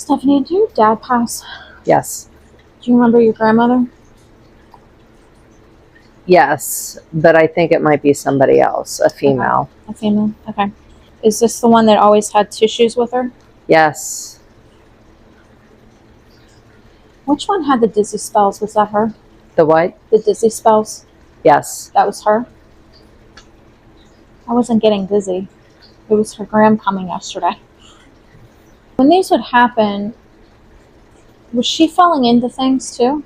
Stephanie, did your dad pass? Yes. Do you remember your grandmother? Yes, but I think it might be somebody else, a female. Okay. A female? Okay. Is this the one that always had tissues with her? Yes. Which one had the dizzy spells? Was that her? The what? The dizzy spells? Yes. That was her? I wasn't getting dizzy. It was her gram coming yesterday. When these would happen, was she falling into things too?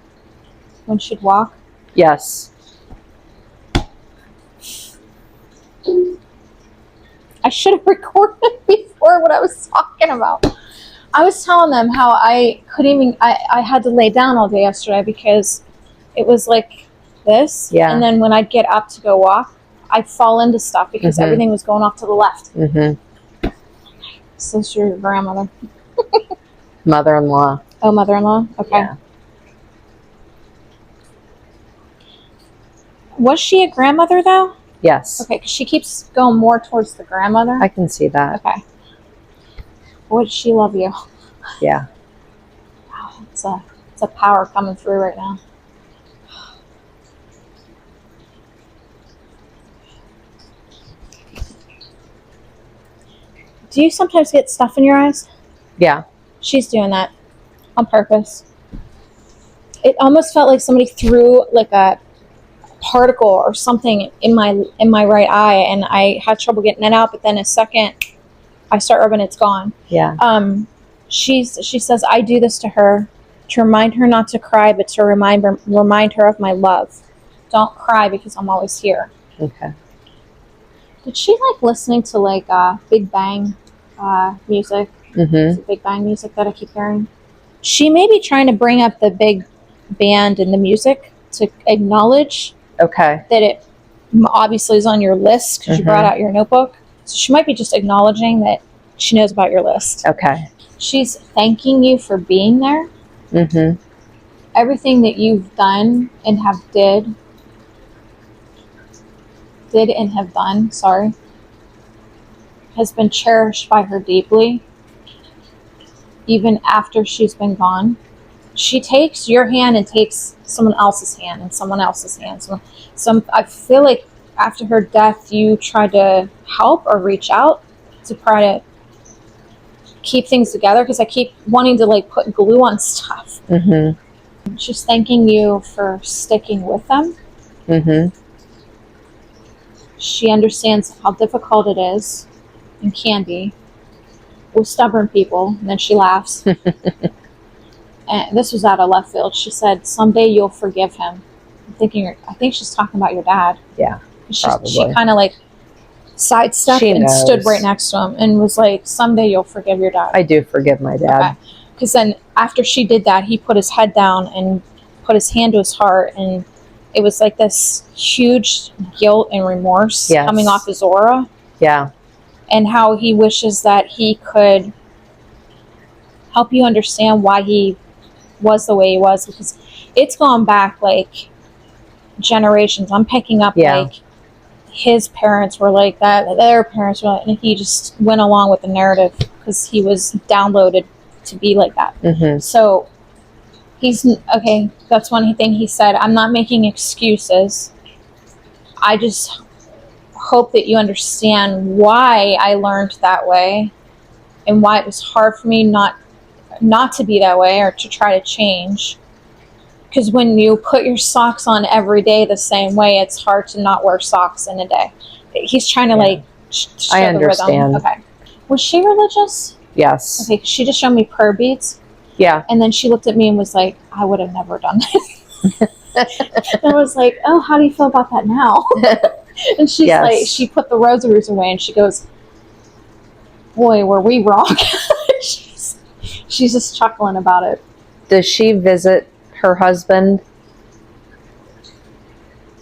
When she'd walk? Yes. I should have recorded before what I was talking about. I was telling them how I had to lay down all day yesterday because it was like this. Yeah. And then when I'd get up to go walk, I'd fall into stuff because everything was going off to the left. Mm-hmm. So it's your grandmother. Mother-in-law. Oh, mother-in-law? Okay. Yeah. Was she a grandmother though? Yes. Okay, because she keeps going more towards the grandmother. I can see that. Okay. Boy, does she love you. Yeah. Wow, it's a power coming through right now. Do you sometimes get stuff in your eyes? Yeah. She's doing that on purpose. It almost felt like somebody threw like a particle or something in my right eye, and I had trouble getting it out. But then a second, I start rubbing, it's gone. Yeah. She says I do this to her to remind her not to cry, but to remind her of my love. Don't cry because I'm always here. Okay. Did she like listening to like Big Bang music? Mm-hmm. Is it Big Bang music that I keep hearing? She may be trying to bring up the big band and the music to acknowledge Okay. that it obviously is on your list because you brought out your notebook. So she might be just acknowledging that she knows about your list. Okay. She's thanking you for being there. Mm-hmm. Everything that you've done and did and have done, has been cherished by her deeply, even after she's been gone. She takes your hand and takes someone else's hand and someone else's hand. I feel like after her death, you tried to help or reach out to try to keep things together because I keep wanting to like put glue on stuff. Mm-hmm. She's thanking you for sticking with them. Mm-hmm. She understands how difficult it is and can be with stubborn people. And then she laughs. And this was out of left field. She said, someday you'll forgive him. I think she's talking about your dad. Yeah, probably. She kind of like sidestepped and stood right next to him and was like, someday you'll forgive your dad. I do forgive my dad. Because then after she did that, he put his head down and put his hand to his heart, and it was like this huge guilt and remorse coming off his aura. Yeah. And how he wishes that he could help you understand why he was the way he was, because it's gone back like generations. I'm picking up like his parents were like that, their parents were like, and he just went along with the narrative because he was downloaded to be like that. Mm-hmm. So that's one thing he said. I'm not making excuses. I just hope that you understand why I learned that way and why it was hard for me not to be that way or to try to change. Because when you put your socks on every day the same way, it's hard to not wear socks in a day. He's trying to show I understand. The rhythm. Okay. Was she religious? Yes. Okay, she just showed me prayer beads. Yeah. And then she looked at me and was like, I would have never done that. And I was like, oh, how do you feel about that now? And she's like, she put the rosaries away and she goes, boy, were we wrong. She's just chuckling about it. Does she visit her husband?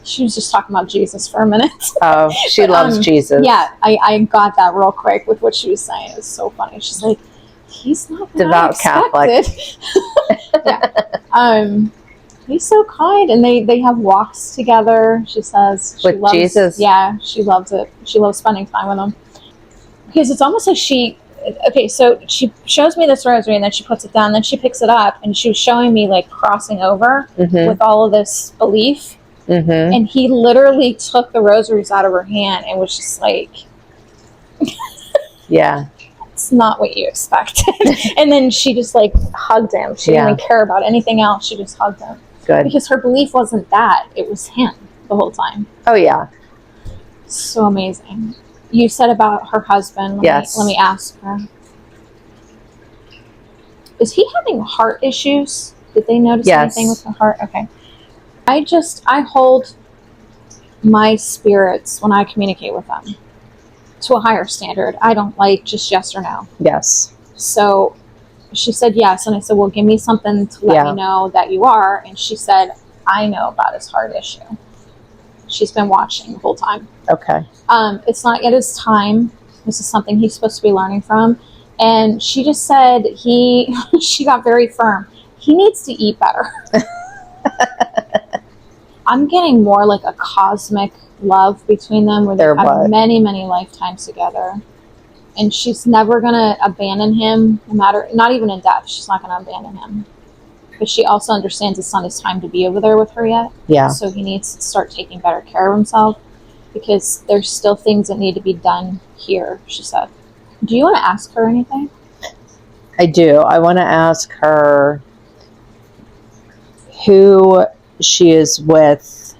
She was just talking about Jesus for a minute. Oh, she loves Jesus. Yeah, I got that real quick with what she was saying. It was so funny. She's like, he's not devout Catholic. Yeah. He's so kind, and they have walks together. She says she loves Jesus. Yeah, she loves it. She loves spending time with him because it's almost like she Okay, so she shows me this rosary and then she puts it down, then she picks it up and she was showing me like crossing over with all of this belief. And he literally took the rosaries out of her hand and was just like, yeah, it's not what you expected. And then she just like hugged him. She didn't even care about anything else. She just hugged him. Good. Because her belief wasn't that. It was him the whole time. Oh, yeah. So amazing. You said about her husband. Let me ask her. Is he having heart issues? Did they notice anything with the heart? Okay. I hold my spirits when I communicate with them to a higher standard. I don't like just yes or no. Yes. So she said yes. And I said, well, give me something to let me know that you are. And she said, I know about his heart issue. She's been watching the whole time. Okay. It's not yet his time. This is something he's supposed to be learning from. And she just said she got very firm. He needs to eat better. I'm getting more like a cosmic love between them where they've had many, many lifetimes together. And she's never going to abandon him, no matter, not even in death. She's not going to abandon him. But she also understands it's not his time to be over there with her yet. Yeah. So he needs to start taking better care of himself because there's still things that need to be done here, she said. Do you want to ask her anything? I do. I want to ask her who she is with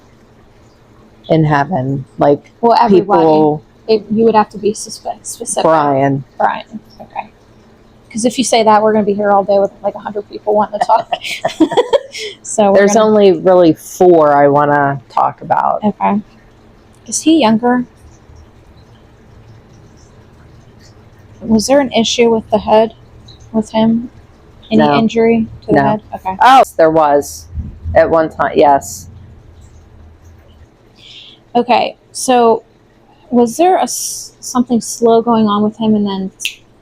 in heaven. Like, well, everybody. People. You would have to be specific. Brian. Okay. Because if you say that, we're going to be here all day with like 100 people wanting to talk. So there's only really 4 I want to talk about. Okay. Is he younger? Was there an issue with the head with him? Any injury to the head? Okay. Oh, there was at one time. Yes. Okay. So was there something slow going on with him and then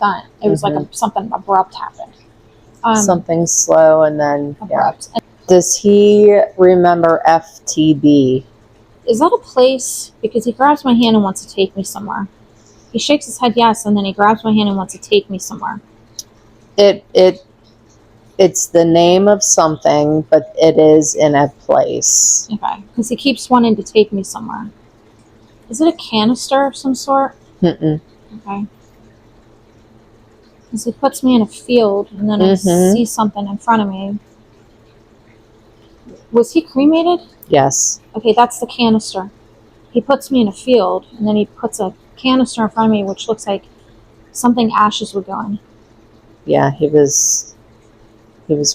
done? It was like something abrupt happened. Something slow and then abrupt. Yeah. Does he remember FTB? Is that a place? Because he grabs my hand and wants to take me somewhere. He shakes his head yes, and then he grabs my hand and wants to take me somewhere. It's the name of something, but it is in a place. Okay, because he keeps wanting to take me somewhere. Is it a canister of some sort? Mm-mm. Okay. Because he puts me in a field, and then I see something in front of me. Was he cremated? Yes. Okay, that's the canister. He puts me in a field, and then he puts a canister in front of me, which looks like something ashes would go in. Yeah, he was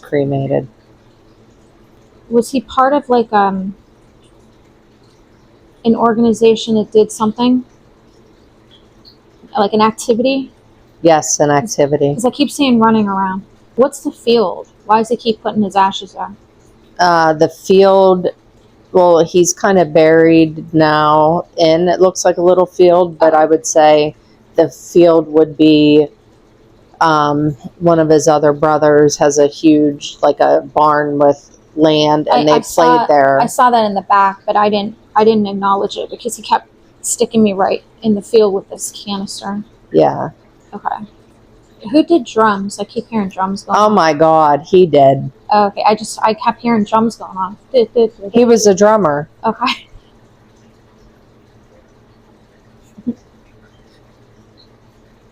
cremated. Was he part of like an organization that did something? Like an activity? Yes, an activity. Because I keep seeing running around. What's the field? Why does he keep putting his ashes there? The field, well, he's kind of buried now in, it looks like a little field, but I would say the field would be one of his other brothers has a huge, like a barn with land, and they played there. I saw that in the back, but I didn't acknowledge it because he kept sticking me right in the field with this canister. Yeah. Okay. Who did drums? I keep hearing drums going on. Oh my God, he did. Okay, I kept hearing drums going on. He was a drummer. Okay.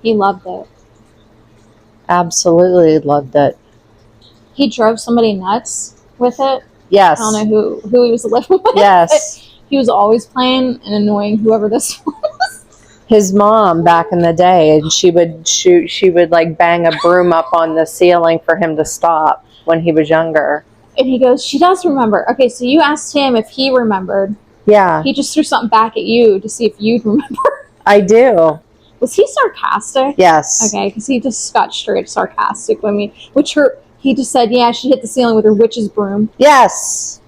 He loved it. Absolutely loved it. He drove somebody nuts with it. Yes. I don't know who he was living with. Yes. He was always playing and annoying whoever this was. His mom back in the day, and she would like bang a broom up on the ceiling for him to stop when he was younger. And he goes, she does remember. Okay, so you asked him if he remembered. Yeah. He just threw something back at you to see if you'd remember. I do. Was he sarcastic? Yes. Okay, because he just got straight sarcastic with me. He just said, yeah, she hit the ceiling with her witch's broom. Yes.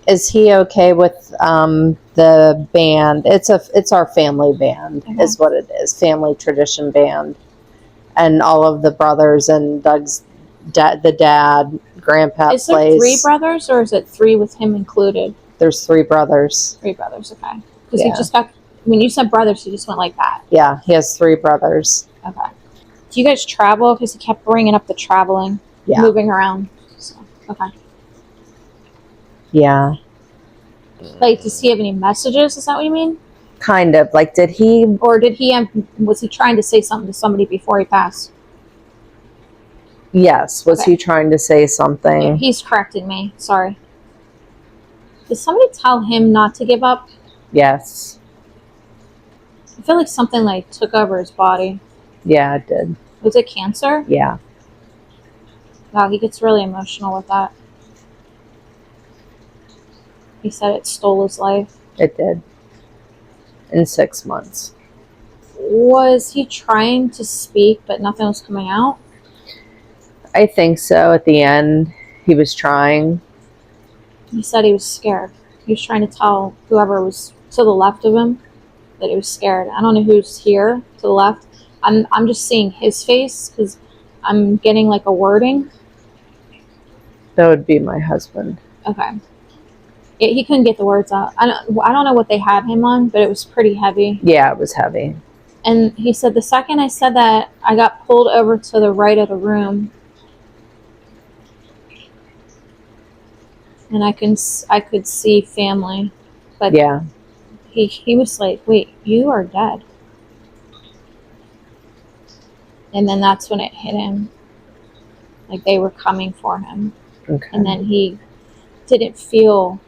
Is he okay with the band? It's our family band, is what it is. Family tradition band. And all of the brothers and Doug's the dad, grandpa plays. Is there 3 brothers, or is it 3 with him included? There's 3 brothers. 3 brothers, okay. Because he just got, when you said brothers, he just went like that. Yeah, he has 3 brothers. Okay. Do you guys travel? Because he kept bringing up the traveling, moving around. So, okay. Yeah. Like, does he have any messages? Is that what you mean? Kind of. Like, Was he trying to say something to somebody before he passed? Yes. Was he trying to say something? Yeah, he's correcting me. Sorry. Did somebody tell him not to give up? Yes. I feel like something like took over his body. Yeah, it did. Was it cancer? Yeah. Wow, he gets really emotional with that. He said it stole his life. It did. In 6 months. Was he trying to speak, but nothing was coming out? I think so. At the end, he was trying. He said he was scared. He was trying to tell whoever was to the left of him that he was scared. I don't know who's here to the left. I'm just seeing his face because I'm getting like a wording. That would be my husband. Okay. He couldn't get the words out. I don't know what they had him on, but it was pretty heavy. Yeah, it was heavy. And he said the second I said that, I got pulled over to the right of the room. And I could see family. But yeah. He was like, wait, you are dead. And then that's when it hit him. Like they were coming for him. Okay. And then he didn't feel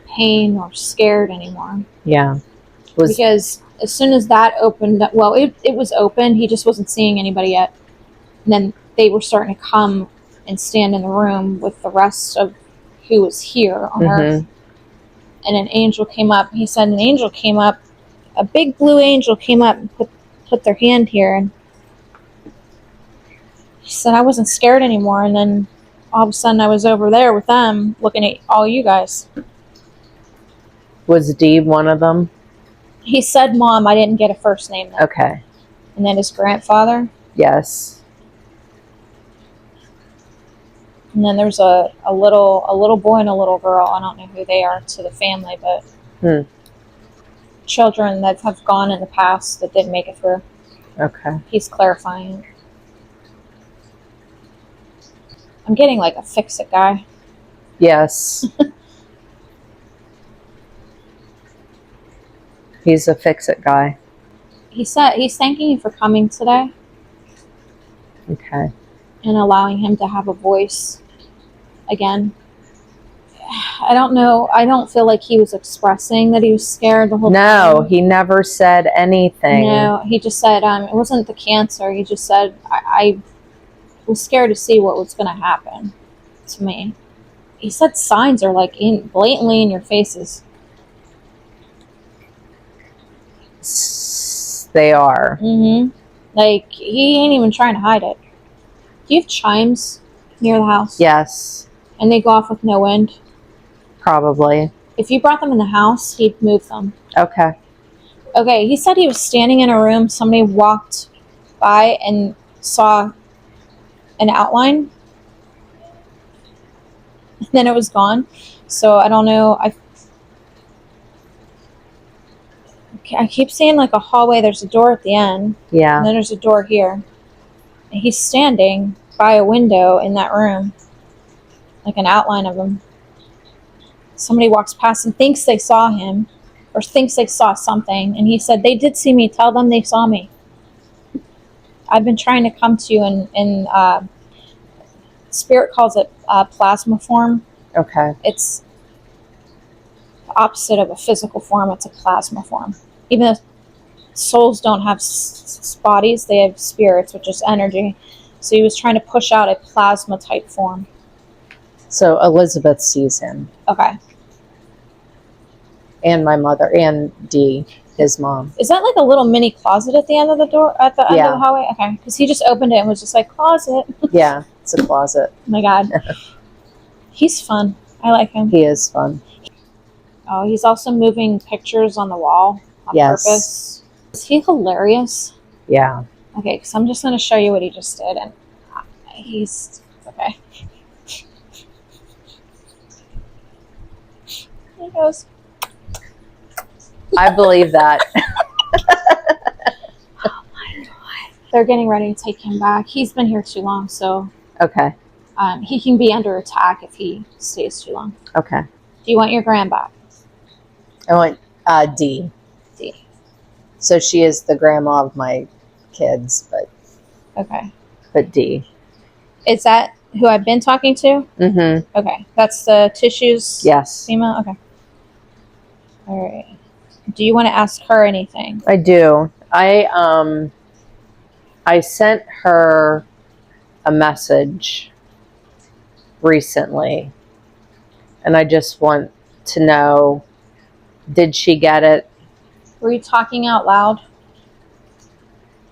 pain or scared anymore. Yeah. Because as soon as that opened up, well, it was open. He just wasn't seeing anybody yet. And then they were starting to come and stand in the room with the rest of who was here on Earth. And an angel came up. He said an angel came up. A big blue angel came up and put their hand here. And he said I wasn't scared anymore. And then all of a sudden I was over there with them looking at all you guys. Was Dee one of them? He said Mom. I didn't get a first name though. Okay. And then his grandfather. Yes. And then there's a little boy and a little girl. I don't know who they are to the family, but children that have gone in the past that didn't make it through. Okay. He's clarifying. I'm getting like a fix-it guy. Yes. He's a fix-it guy. He said he's thanking you for coming today. Okay. And allowing him to have a voice again. I don't know. I don't feel like he was expressing that he was scared the whole time. No, he never said anything. No, he just said it wasn't the cancer. He just said I was scared to see what was going to happen to me. He said signs are like blatantly in your faces. They are. Like he ain't even trying to hide it. Do you have chimes near the house? Yes. And they go off with no wind? Probably. If you brought them in the house, he'd move them. Okay. Okay, he said he was standing in a room. Somebody walked by and saw an outline. And then it was gone. So I don't know. I keep seeing like a hallway. There's a door at the end. Yeah. And then there's a door here. And he's standing by a window in that room. Like an outline of him. Somebody walks past and thinks they saw him. Or thinks they saw something. And he said, they did see me. Tell them they saw me. I've been trying to come to you in Spirit calls it plasma form. Okay. It's the opposite of a physical form. It's a plasma form. Even though souls don't have bodies, they have spirits, which is energy. So he was trying to push out a plasma type form. So Elizabeth sees him. Okay. And my mother and Dee, his mom. Is that like a little mini closet at the end of the door, at the end of the hallway? Okay. Because he just opened it and was just like, closet. Yeah, it's a closet. Oh my God. He's fun. I like him. He is fun. Oh, he's also moving pictures on the wall on purpose. Is he hilarious? Yeah. Okay, because I'm just going to show you what he just did. And he's... Okay. He goes... I believe that. Oh my God. They're getting ready to take him back. He's been here too long, so Okay. he can be under attack if he stays too long. Okay. Do you want your grand back? I want D. D. So she is the grandma of my kids, Okay. but D. Is that who I've been talking to? Mm-hmm. Okay. That's the tissues Yes. female? Okay. All right. Do you want to ask her anything? I do. I sent her a message recently, and I just want to know, did she get it? Were you talking out loud?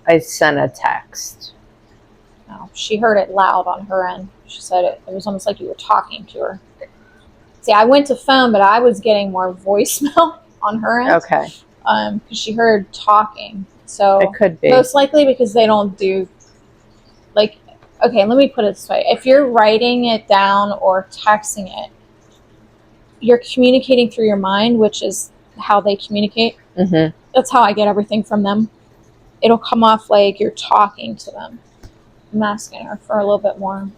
I sent a text. No. She heard it loud on her end. She said it was almost like you were talking to her. See, I went to phone, but I was getting more voicemail on her end. Okay. Because she heard talking. So It could be. most likely because they don't do, like, okay, let me put it this way. If you're writing it down or texting it, you're communicating through your mind, which is how they communicate. Mm-hmm. That's how I get everything from them. It'll come off like you're talking to them. I'm asking her for a little bit more.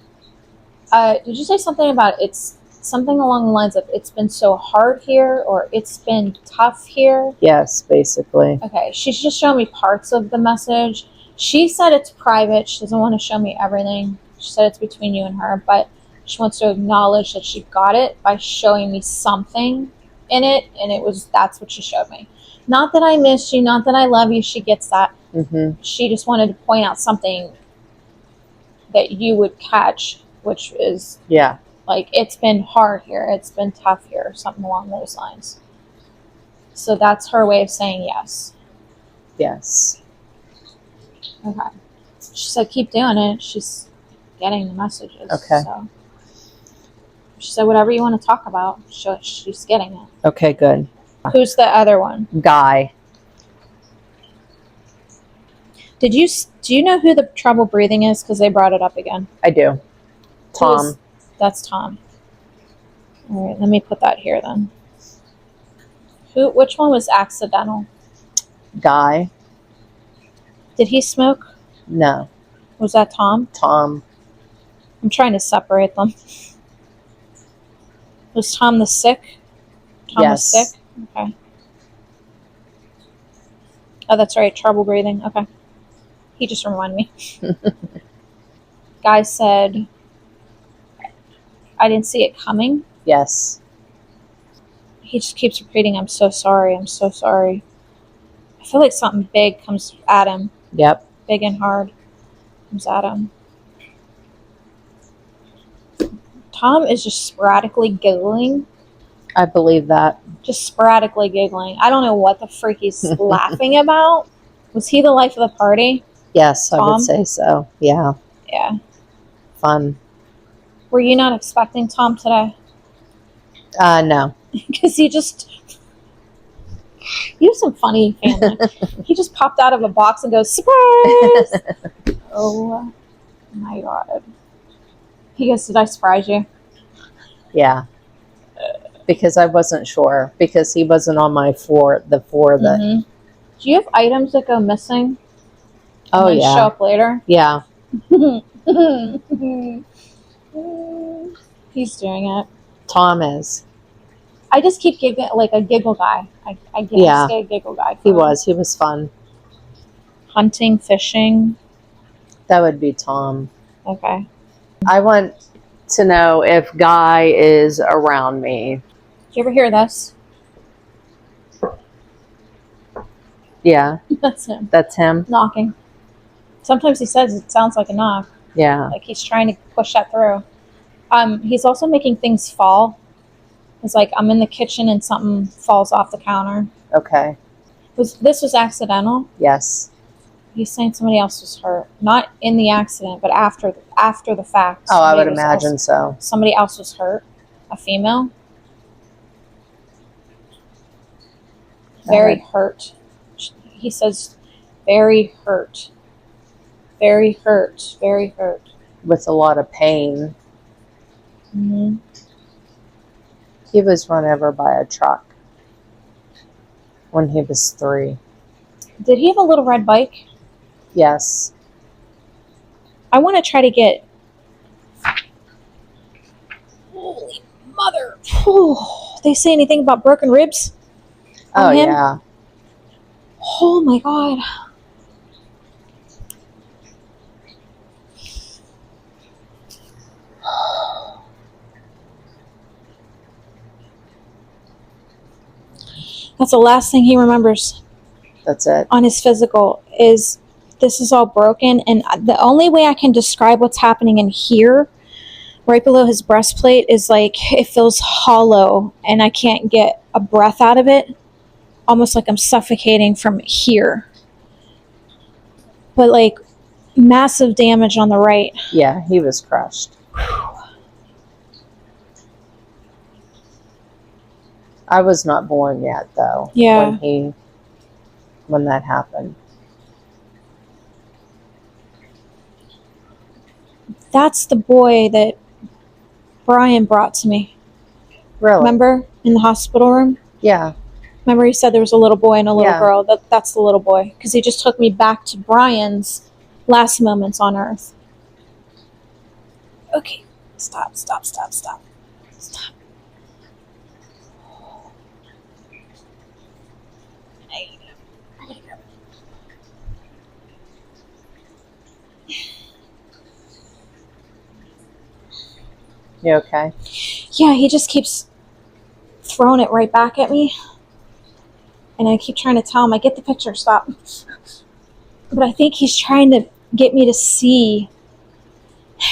Did you say something about it's something along the lines of it's been so hard here or it's been tough here? Yes, basically. Okay, she's just showing me parts of the message. She said it's private. She doesn't want to show me everything. She said it's between you and her, but she wants to acknowledge that she got it by showing me something in it, and that's what she showed me. Not that I miss you, not that I love you. She gets that. Mm-hmm. She just wanted to point out something that you would catch, which is Yeah. like, it's been hard here, it's been tough here, something along those lines. So that's her way of saying yes. Yes. Okay. She said keep doing it. She's getting the messages. Okay. So she said whatever you want to talk about, she's getting it. Okay, good. Who's the other one? Guy. Do you know who the trouble breathing is? Because they brought it up again. I do. Tom. That's Tom. All right, let me put that here then. Which one was accidental? Guy. Did he smoke? No. Was that Tom? Tom. I'm trying to separate them. Was Tom the sick? Tom was Yes. sick? Okay. Oh, that's right. Trouble breathing. Okay. He just reminded me. Guy said, I didn't see it coming. Yes. He just keeps repeating, I'm so sorry. I'm so sorry. I feel like something big comes at him. Yep. Big and hard comes at him. Tom is just sporadically giggling. I believe that. Just sporadically giggling. I don't know what the freak he's laughing about. Was he the life of the party? Yes, Tom? I would say so. Yeah. Yeah. Fun. Were you not expecting Tom today? No. Because you have some funny family. He just popped out of a box and goes, surprise! Oh my God. He goes, did I surprise you? Yeah. Because I wasn't sure. Because he wasn't on my four that. Mm-hmm. Do you have items that go missing? Oh, and then yeah. show up later? Yeah. He's doing it. Tom is. I just keep giggling like a giggle guy. I guess Yeah. a giggle guy. He was. He was fun. Hunting, fishing. That would be Tom. Okay. I want to know if Guy is around me. Did you ever hear this? Yeah. That's him. That's him? Knocking. Sometimes he says it sounds like a knock. Yeah. Like he's trying to push that through. He's also making things fall. It's like I'm in the kitchen and something falls off the counter. Okay. This was accidental? Yes. He's saying somebody else was hurt. Not in the accident, but after the fact. Oh, I would imagine so. Somebody else was hurt. A female. Very hurt. He says, very hurt. Very hurt. Very hurt. With a lot of pain. Mm-hmm. He was run over by a truck when he was 3. Did he have a little red bike? Yes. I want to try to get. Holy mother! They say anything about broken ribs? Oh, him? yeah. Oh my god. That's the last thing he remembers That's it. on his physical is this is all broken. And the only way I can describe what's happening in here, right below his breastplate, is like it feels hollow and I can't get a breath out of it. Almost like I'm suffocating from here. But like massive damage on the right. Yeah, he was crushed. I was not born yet, though. Yeah. When that happened. That's the boy that Brian brought to me. Really? Remember? In the hospital room? Yeah. Remember he said there was a little boy and a little Yeah. girl? That's the little boy. Because he just took me back to Brian's last moments on Earth. Okay. Stop. You okay? Yeah, he just keeps throwing it right back at me. And I keep trying to tell him, I get the picture, stop. But I think he's trying to get me to see.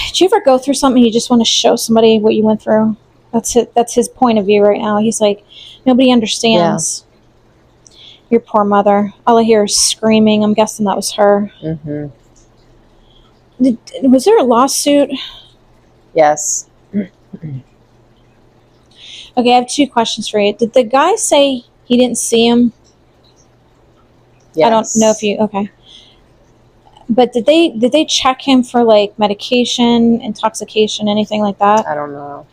Did you ever go through something you just want to show somebody what you went through? That's it. That's his point of view right now. He's like, nobody understands. Yeah. Your poor mother. All I hear is screaming. I'm guessing that was her. Mm-hmm. Was there a lawsuit? Yes. Okay, I have 2 questions for you. Did the guy say he didn't see him? Yes. I don't know if you... Okay. But did they check him for like medication, intoxication, anything like that? I don't know.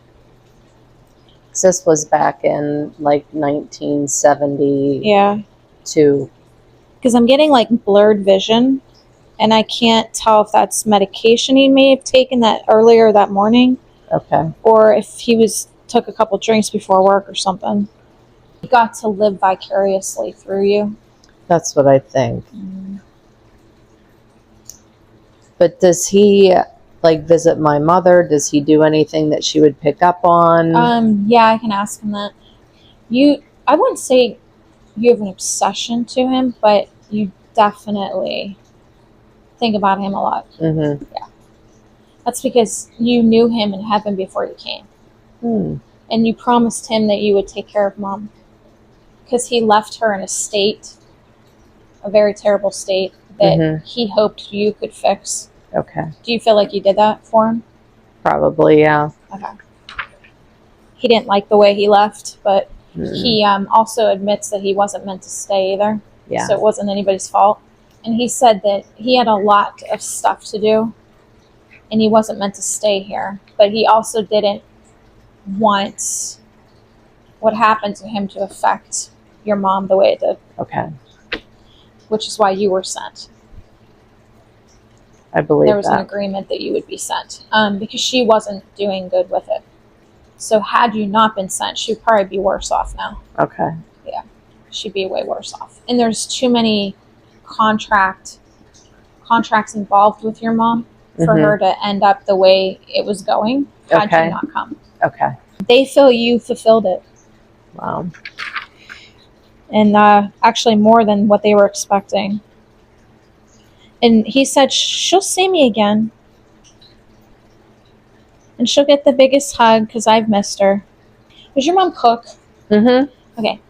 This was back in like 1970. Yeah. Because I'm getting like blurred vision, and I can't tell if that's medication he may have taken that earlier that morning. Okay. Or if he took a couple drinks before work or something. He got to live vicariously through you. That's what I think. But does he like visit my mother? Does he do anything that she would pick up on? Yeah, I can ask him that. I wouldn't say you have an obsession to him, but you definitely think about him a lot. Mm-hmm. Yeah. That's because you knew him in heaven before you came. And you promised him that you would take care of Mom. Because he left her in a very terrible state, that he hoped you could fix. Okay. Do you feel like you did that for him? Probably, yeah. Okay. He didn't like the way he left, but he also admits that he wasn't meant to stay either. Yeah. So it wasn't anybody's fault. And he said that he had a lot of stuff to do, and he wasn't meant to stay here. But he also didn't want what happened to him to affect your mom the way it did. Okay. Which is why you were sent. I believe there was that. An agreement that you would be sent because she wasn't doing good with it. So had you not been sent, she'd probably be worse off now. Okay. Yeah, she'd be way worse off. And there's too many contracts involved with your mom for her to end up the way it was going had you not come. Okay. They feel you fulfilled it. Wow. And actually more than what they were expecting. And he said, she'll see me again. And she'll get the biggest hug because I've missed her. Does your mom cook? Mm-hmm. Okay.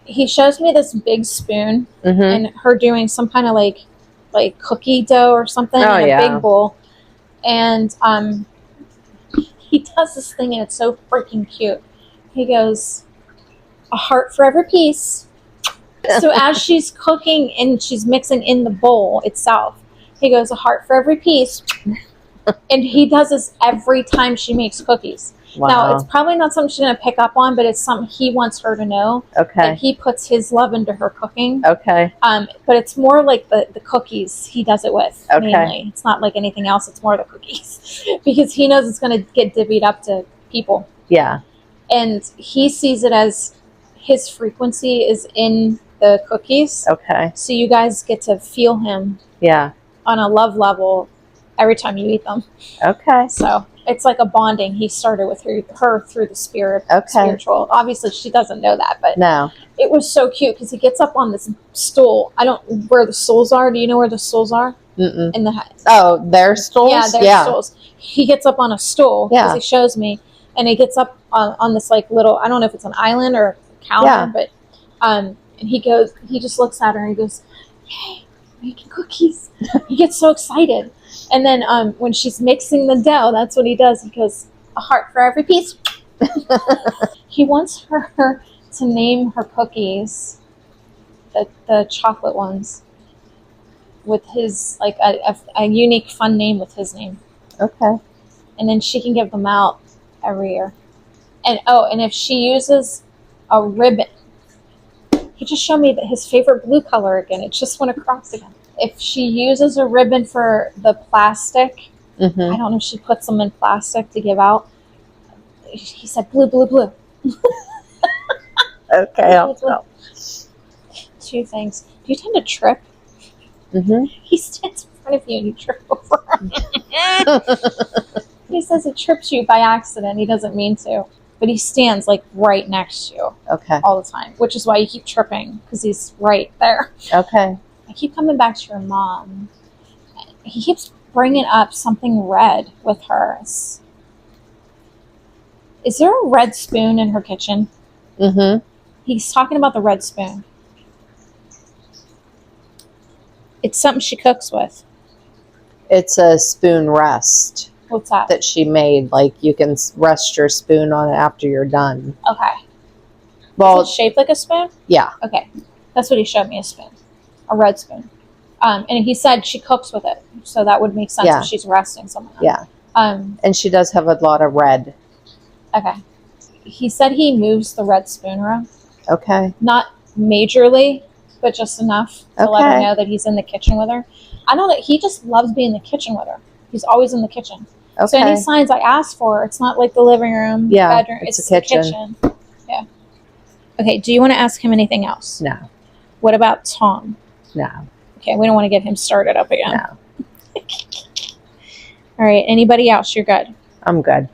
He shows me this big spoon and her doing some kind of like cookie dough or something in a big bowl. And he does this thing and it's so freaking cute. He goes, a heart for every piece. So as she's cooking and she's mixing in the bowl itself, he goes, a heart for every piece. And he does this every time she makes cookies. Wow. Now, it's probably not something she's going to pick up on, but it's something he wants her to know. Okay. That he puts his love into her cooking. Okay. But it's more like the cookies he does it with, Okay. mainly. It's not like anything else. It's more the cookies. Because he knows it's going to get divvied up to people. Yeah. And he sees it as his frequency is in the cookies. Okay. So you guys get to feel him Yeah. on a love level every time you eat them. Okay. So it's like a bonding he started with her through the spirit. Okay. Spiritual. Obviously, she doesn't know that, but No. it was so cute because he gets up on this stool. I don't where the stools are. Do you know where the stools are? Mm-mm. In the Oh, their stools? Yeah, their stools. He gets up on a stool because he shows me, and he gets up on this like little. I don't know if it's an island or a counter, but and he just looks at her and he goes, "Hey, making cookies." He gets so excited. And then when she's mixing the dough, that's what he does. He goes, "A heart for every piece." He wants her to name her cookies, the chocolate ones, with his, like, a unique, fun name with his name. Okay. And then she can give them out every year. And if she uses a ribbon, he just showed me that his favorite blue color again. It just went across again. If she uses a ribbon for the plastic, I don't know if she puts them in plastic to give out. He said blue, blue, blue. Okay. Also. Two things. Do you tend to trip? He stands in front of you and you trip over him. He says it trips you by accident. He doesn't mean to. But he stands like right next to you. Okay. All the time. Which is why you keep tripping. Because he's right there. Okay. I keep coming back to your mom. He keeps bringing up something red with her. Is there a red spoon in her kitchen? He's talking about the red spoon. It's something she cooks with. It's a spoon rest. What's that? That she made. Like, you can rest your spoon on it after you're done. Okay. Well, is it shaped like a spoon? Yeah. Okay. That's what he showed me, a spoon. A red spoon. And he said she cooks with it. So that would make sense if she's resting something. Yeah. And she does have a lot of red. Okay. He said he moves the red spoon around. Okay. Not majorly, but just enough to let her know that he's in the kitchen with her. I don't know. He just loves being in the kitchen with her. He's always in the kitchen. Okay. So any signs I ask for, it's not like the living room, bedroom. It's the kitchen. Yeah. Okay. Do you want to ask him anything else? No. What about Tom? No. Okay. We don't want to get him started up again. No. All right. Anybody else? You're good. I'm good.